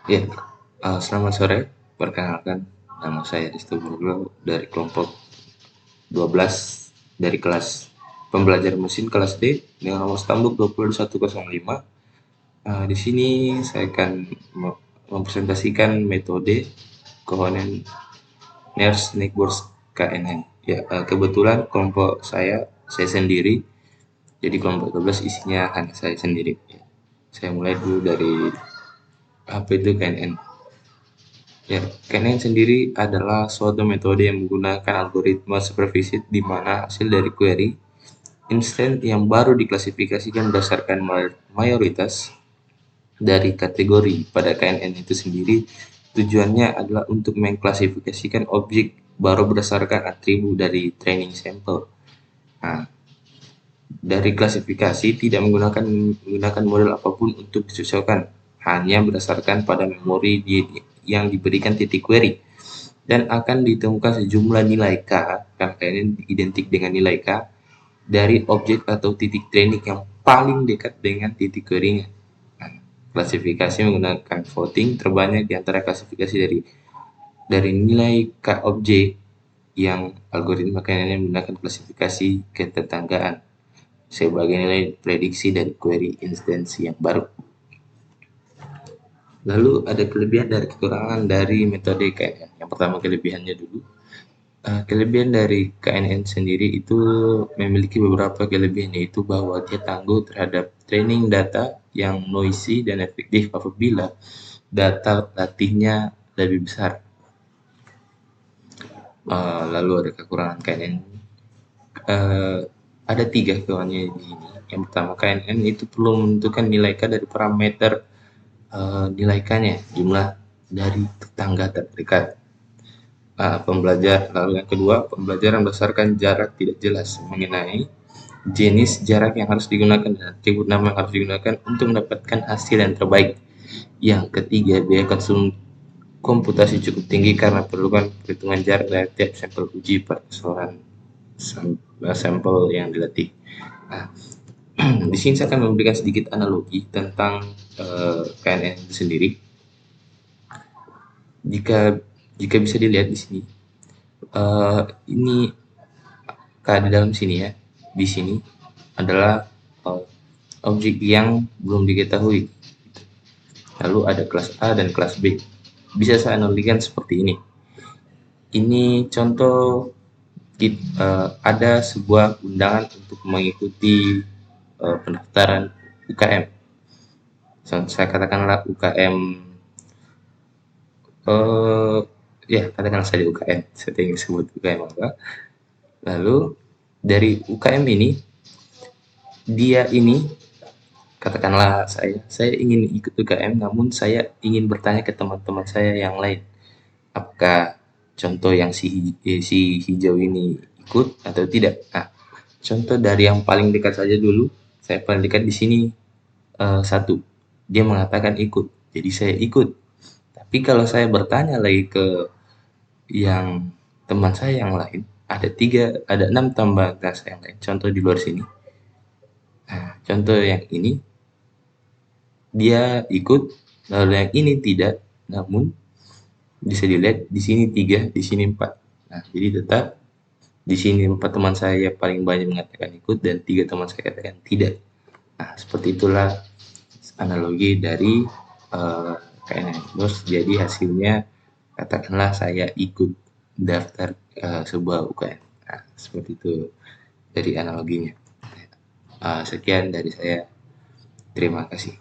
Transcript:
Ya, selamat sore. Perkenalkan, nama saya Risto Burgo dari kelompok 12 dari kelas pembelajar mesin kelas D dengan nomor stambuk 20105. Di sini saya akan mempresentasikan metode Cohen Nernst Network KNN. Ya, kebetulan kelompok saya sendiri, jadi kelompok 12 isinya hanya saya sendiri. Ya. Saya mulai dulu dari apa itu KNN. Ya, KNN sendiri adalah suatu metode yang menggunakan algoritma supervisi di mana hasil dari query instan yang baru diklasifikasikan berdasarkan mayoritas dari kategori pada KNN itu sendiri. Tujuannya adalah untuk mengklasifikasikan objek baru berdasarkan atribut dari training sampel. Nah, dari klasifikasi tidak menggunakan model apapun untuk dicocokkan, hanya berdasarkan pada memori yang diberikan titik query dan akan ditemukan sejumlah nilai K, karena ini identik dengan nilai K, dari objek atau titik training yang paling dekat dengan titik query-nya. Nah, klasifikasi menggunakan voting terbanyak di antara klasifikasi dari nilai K objek yang algoritma KNN menggunakan klasifikasi ketetanggaan sebagai nilai prediksi dari query instansi yang baru. Lalu ada kelebihan dan kekurangan dari metode KNN. Yang pertama kelebihannya dulu. Kelebihan dari KNN sendiri itu memiliki beberapa kelebihan, yaitu bahwa dia tangguh terhadap training data yang noisy dan efektif apabila data latihnya lebih besar. Lalu ada kekurangan KNN. Uh, ada 3 kekurangannya di sini. Yang pertama, KNN itu perlu menentukan nilai K dari parameter nilai K-nya, jumlah dari tetangga terdekat. Lalu yang kedua, pembelajaran berdasarkan jarak tidak jelas mengenai jenis jarak yang harus digunakan dan atribut nama yang harus digunakan untuk mendapatkan hasil yang terbaik. Yang ketiga, biaya komputasi cukup tinggi karena perlukan perhitungan jarak dari tiap sampel uji pada keseluruhan sampel yang dilatih. Nah, di sini saya akan memberikan sedikit analogi tentang KNN itu sendiri. Jika bisa dilihat di sini, ini di dalam sini ya, di sini adalah objek yang belum diketahui. Lalu ada kelas A dan kelas B. Bisa saya analogikan seperti ini. Ini contoh ada sebuah undangan untuk mengikuti pendaftaran UKM. Saya katakanlah UKM, ya katakanlah saja UKM. Saya ingin sebut UKM apa. Lalu dari UKM ini, dia ini katakanlah saya ingin ikut UKM, namun saya ingin bertanya ke teman-teman saya yang lain, apakah contoh yang si hijau ini ikut atau tidak. Nah, contoh dari yang paling dekat saja dulu. Saya paling dekat di sini, 1, dia mengatakan ikut, jadi saya ikut. Tapi kalau saya bertanya lagi ke yang teman saya yang lain, ada 6 tambahan saya yang lain, contoh di luar sini. Nah, contoh yang ini dia ikut, lalu yang ini tidak, namun bisa dilihat di sini 3, di sini 4. Nah, jadi tetap di sini 4 teman saya paling banyak mengatakan ikut dan 3 teman saya katakan tidak. Nah, seperti itulah analogi dari KNN. Terus jadi hasilnya katakanlah saya ikut daftar sebuah UKM. Nah, seperti itu dari analoginya. Sekian dari saya. Terima kasih.